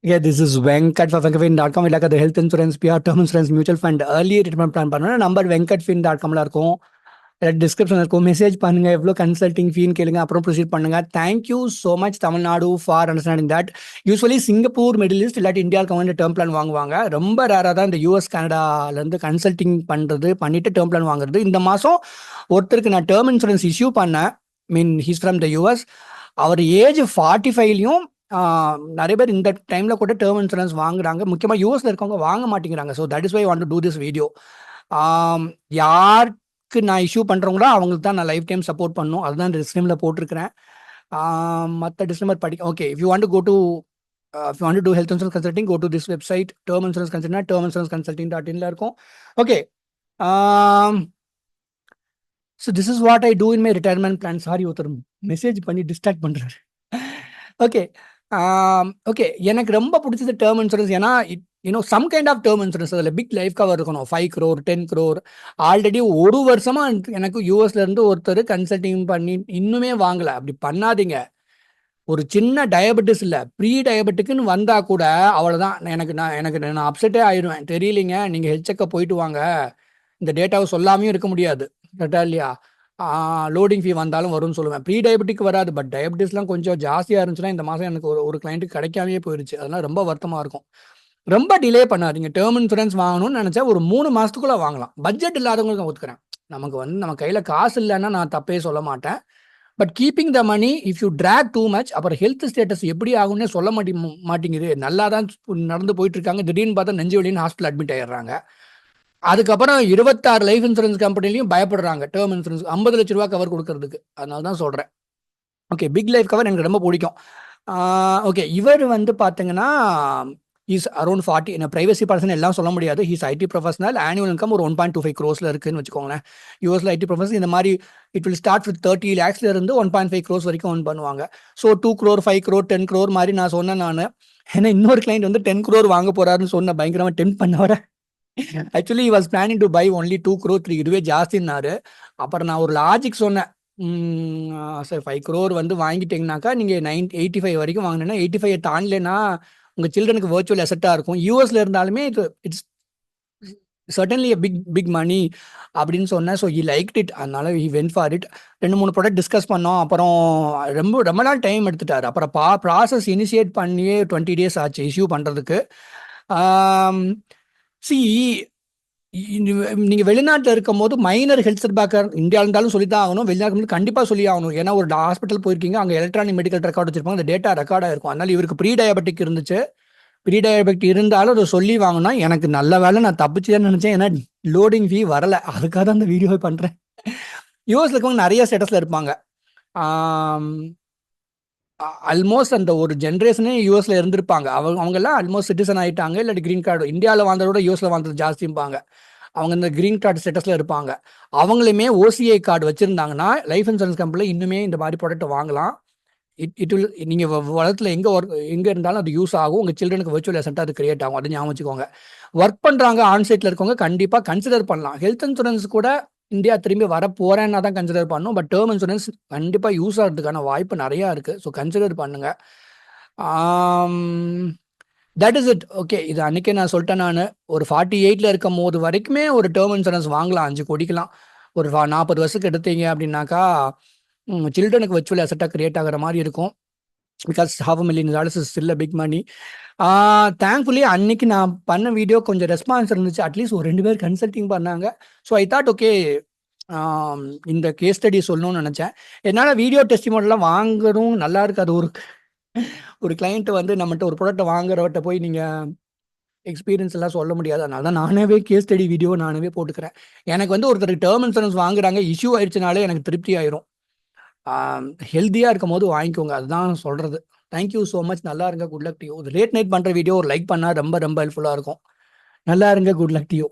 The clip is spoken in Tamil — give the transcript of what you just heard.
Yeah, this is Venkat for venkatfin.com. இல்ல அது ஹெல்த் இன்சூரன்ஸ் பிஆர் term insurance mutual fund early retirement plan பண்ணணும். நம்பர் venkatfin.comல இருக்கும். டிஸ்கிரிப்ஷன் இருக்கும். மெசேஜ் பண்ணுங்க, எவ்வளோ கன்சல்டிங் ஃபீன்னு கேளுங்க, அப்புறம் ப்ரொசீட் பண்ணுங்க. Thank you so much Tamil Nadu for understanding that. Usually Singapore, Middle East இல்லாட்டி இந்தியாவுக்கு வந்து டேர்ம் பிளான் வாங்குவாங்க. ரொம்ப ரேராக தான் இந்த யூஎஸ் கனடாலேருந்து கன்சல்டிங் பண்ணுறது பண்ணிட்டு டேர்ம் பிளான் வாங்குறது. இந்த மாதம் ஒருத்தருக்கு நான் டேர்ம் இன்சூரன்ஸ் இஷ்யூ பண்ணேன். He's from the US. அவர் ஏஜ் 45லையும் நிறைய பேர் இந்த டைமில் கூட டேர்ம் இன்சூரன்ஸ் வாங்குறாங்க. முக்கியமாக யூஎஸ்ல இருக்கவங்க வாங்க மாட்டேங்கிறாங்க. So that is why want to do this video. யாருக்கு நான் இஷ்யூ பண்ணுறவங்களோ அவங்களுக்கு தான் நான் லைஃப் டைம் சப்போர்ட் பண்ணணும். அதுதான் டிஸ்கிளைமரில் போட்டிருக்கிறேன். மற்ற டிஸ்கிளைமர் படிக்க okay. If you want to go to if you want to do health insurance consulting, go to this website, term insurance consulting, terminsuranceconsulting.in இருக்கும். Okay. So this is what I do in my retirement plan. Sorry, ஒருத்தர் மெசேஜ் பண்ணி டிஸ்ட்ராக்ட் பண்ணுறாரு. ஓகே. ஓகே, எனக்கு ரொம்ப பிடிச்சது டேர்ம் இன்சூரன்ஸ். ஏன்னா some kind of term insurance அதில் பிக் லைஃப் கவர் இருக்கணும். 5 crore 10 crore. ஆல்ரெடி ஒரு வருஷமா எனக்கு யூஎஸ்லேருந்து ஒருத்தர் கன்சல்டிங் பண்ணி இன்னுமே வாங்கலை. அப்படி பண்ணாதீங்க. ஒரு சின்ன டயபெட்டிஸ் இல்லை, ப்ரீ டயபெட்டிக்குன்னு வந்தால் கூட அவ்வளோதான். நான் அப்செட்டே ஆயிடுவேன். தெரியலிங்க, நீங்கள் ஹெல்த் செக்கப் போயிட்டு வாங்க. இந்த டேட்டாவை சொல்லாமையும் இருக்க முடியாது, கரெக்டா இல்லையா? லோடிங் ஃபீ வந்தாலும் வரும்னு சொல்லுவேன். ப்ரீ டயபெட்டிக் வராது, பட் டயபெட்டிஸ்லாம் கொஞ்சம் ஜாஸ்தியாக இருந்துச்சுன்னா இந்த மாதம் எனக்கு ஒரு கிளைண்ட்டுக்கு கிடைக்காமே போயிடுச்சு. அதெல்லாம் ரொம்ப வருத்தமாக இருக்கும். ரொம்ப டிலே பண்ணாதீங்க. டேர்ம் இன்சூரன்ஸ் வாங்கணும்னு நினச்சா ஒரு 3 மாதத்துக்குள்ளே வாங்கலாம். பட்ஜெட் இல்லாதவங்களுக்கு ஒத்துக்கிறேன். நம்ம கையில் காசு இல்லைன்னா நான் தப்பே சொல்ல மாட்டேன். But keeping the money, if you drag too much, அப்புறம் ஹெல்த் ஸ்டேட்டஸ் எப்படி ஆகும்னே சொல்ல மாட்டேங்குது. நல்லா தான் நடந்து போயிட்டு இருக்காங்க, திடீர்னு பார்த்தா நெஞ்சு வலின்னு ஹாஸ்பிட்டல் அட்மிட் ஆயிடுறாங்க. அதுக்கப்புறம் 26 லைஃப் இன்சூரன்ஸ் கம்பெனிலையும் பயப்படுறாங்க டேர்ம் இன்சூரன்ஸ் 50 லட்ச ரூபா கவர் கொடுக்கறதுக்கு. அதனால தான் சொல்கிறேன். ஓகே, பிக் லைஃப் கவர் எனக்கு ரொம்ப பிடிக்கும். ஓகே, இவர் வந்து பார்த்தீங்கன்னா இஸ் அரௌண்ட் 40. என்ன ப்ரைவசி பர்சன் எல்லாம் சொல்ல முடியாது. He's ID professional. Annual income ஒரு 1.25 crores இருக்குன்னு வச்சுக்கோங்களேன். யூஎஸ்ல ஐடி ப்ரொஃபஷனல் இந்த மாதிரி it will start with 30 lakhs இருந்து 1.5 crores வரைக்கும் earn பண்ணுவாங்க. ஸோ 2 crore 5 crore 10 crore மாதிரி நான் சொன்னேன். ஏன்னா இன்னொரு கிளைண்ட் வந்து 10 crore வாங்க போறாருன்னு சொன்ன பயங்கரமாக டெம்ப் பண்ண வர. Actually was planning to buy only 2 crore 3. இதுவே ஜாஸ்தின்னாரு. அப்புறம் நான் ஒரு லாஜிக் சொன்னேன். சார் 5 crore வந்து வாங்கிட்டீங்கன்னாக்கா நீங்கள் 85 வரைக்கும் வாங்கினேன்னா 85 தாண்டலைன்னா உங்கள் சில்ட்ரனுக்கு வர்ச்சுவல் அசெட்டாக இருக்கும். யூஎஸ்ல இருந்தாலுமே இட்ஸ் சர்டன்லி பிக் மணி அப்படின்னு சொன்னேன். So he liked it. அதனால he went for it. 2-3 product discuss பண்ணோம். அப்புறம் ரொம்ப நாள் டைம் எடுத்துட்டார். அப்புறம் ப்ராசஸ் இனிஷியேட் பண்ணியே 20 days ஆச்சு இஷ்யூ பண்ணுறதுக்கு. நீங்கள் வெளிநாட்டில் இருக்கும் போது மைனர் ஹெல்த் செட்பேக்கர் இந்தியாவில் இருந்தாலும் சொல்லி தான் ஆகணும், வெளிநாட்டு கண்டிப்பாக சொல்லி ஆகணும். ஏன்னா ஒரு ஹாஸ்பிட்டல் போயிருக்கீங்க, அங்கே எலக்ட்ரானிக் மெடிக்கல் ரெக்கார்ட் வச்சிருப்பாங்க, அந்த டேட்டா ரெக்கார்டாக இருக்கும். அதனால இவருக்கு ப்ரீ டயபெட்டிக் இருந்துச்சு. ப்ரீ டயபெட்டிக் இருந்தாலும் அதை சொல்லி வாங்கினா எனக்கு நல்ல வேலை நான் தப்பிச்சுன்னு நினச்சேன். ஏன்னா லோடிங் ஃபீ வரலை. அதுக்காக தான் அந்த வீடியோவை பண்ணுறேன். யூஎஸ்ல இருக்கவங்க நிறைய ஸ்டேட்டஸில் இருப்பாங்க. ஆல்மோஸ்ட் அந்த ஒரு ஜென்ரேஷனே யூஎஸ்ல இருந்திருப்பாங்க. அவங்கெல்லாம் ஆல்மோஸ்ட் சிட்டிசன் ஆகிட்டாங்க. இல்லாட்டி கிரீன் கார்டு இந்தியாவில் வாழ்ந்ததோட யூஎஸ்ல வாழ்ந்தது ஜாஸ்திம்பாங்க. அவங்க இந்த கிரீன் கார்டு ஸ்டேட்டஸில் இருப்பாங்க. அவங்களுமே ஓசிஐ கார்டு வச்சுருந்தாங்கன்னா லைஃப் இன்சூரன்ஸ் கம்பெனியில் இன்னுமே இந்த மாதிரி ப்ராடக்ட் வாங்கலாம். இட் வில் நீங்கள் உலகத்தில் எங்கே இருந்தாலும் அது யூஸ் ஆகும். உங்கள் சில்ட்ரனுக்கு வர்ச்சுவல் அசெட்டாக அது கிரியேட் ஆகும். அது ஞாபகம் வச்சுக்கோங்க. ஒர்க் பண்ணுறாங்க ஆன்சைட்டில் இருக்கவங்க கண்டிப்பாக கன்சிடர் பண்ணலாம். ஹெல்த் இன்சூரன்ஸ் கூட இந்தியா திரும்பி வர போகிறேன்னா தான் கன்சிடர் பண்ணணும். பட் டேர்ம் இன்சூரன்ஸ் கண்டிப்பாக யூஸ் ஆகிறதுக்கான வாய்ப்பு நிறையா இருக்குது. ஸோ கன்சிடர் பண்ணுங்க. That is it. ஓகே, இது அன்றைக்கே நான் சொல்லிட்டேன். நான் ஒரு 48 இருக்கும் போது வரைக்குமே ஒரு டேர்ம் இன்சூரன்ஸ் வாங்கலாம். 5 கோடிக்கலாம். ஒரு 40 வருஷத்துக்கு எடுத்தீங்க அப்படின்னாக்கா சில்ட்ரனுக்கு வர்ச்சுவல் அசெட்டாக கிரியேட் ஆகிற மாதிரி இருக்கும். Because $500,000 is still a big money. Thankfully அன்னைக்கு நான் பண்ண வீடியோ கொஞ்சம் ரெஸ்பான்ஸ் இருந்துச்சு. அட்லீஸ்ட் ஒரு 2 பேர் கன்சல்டிங் பண்ணாங்க. ஸோ ஐ தாட் ஓகே, இந்த கேஸ் ஸ்டடி சொல்லணும்னு நினச்சேன். என்னால் வீடியோ டெஸ்டிமோனியெலாம் வாங்கணும் நல்லா இருக்காது. ஒரு கிளைண்ட் வந்து நம்மகிட்ட ஒரு ப்ராடக்ட்டை வாங்குறவட்ட போய் நீங்கள் எக்ஸ்பீரியன்ஸ் எல்லாம் சொல்ல முடியாது. அதனால தான் நானே கேஸ் ஸ்டடி வீடியோ நானே போட்டுக்கிறேன். எனக்கு வந்து ஒருத்தர் டேர்ம் இன்சூரன்ஸ் வாங்குறாங்க, இஷ்யூ ஆயிடுச்சுனாலே எனக்கு திருப்தி ஆயிரும். ஹெல்த்தியாக இருக்கும் போது வாங்கிக்கோங்க, அதுதான் சொல்கிறது. Thank you so much. நல்லா இருங்க. Good luck to you. Late night பண்ணுற வீடியோ ஒரு லைக் பண்ணால் ரொம்ப ஹெல்ப்ஃபுல்லாக இருக்கும். நல்லா இருங்க. Good luck to you.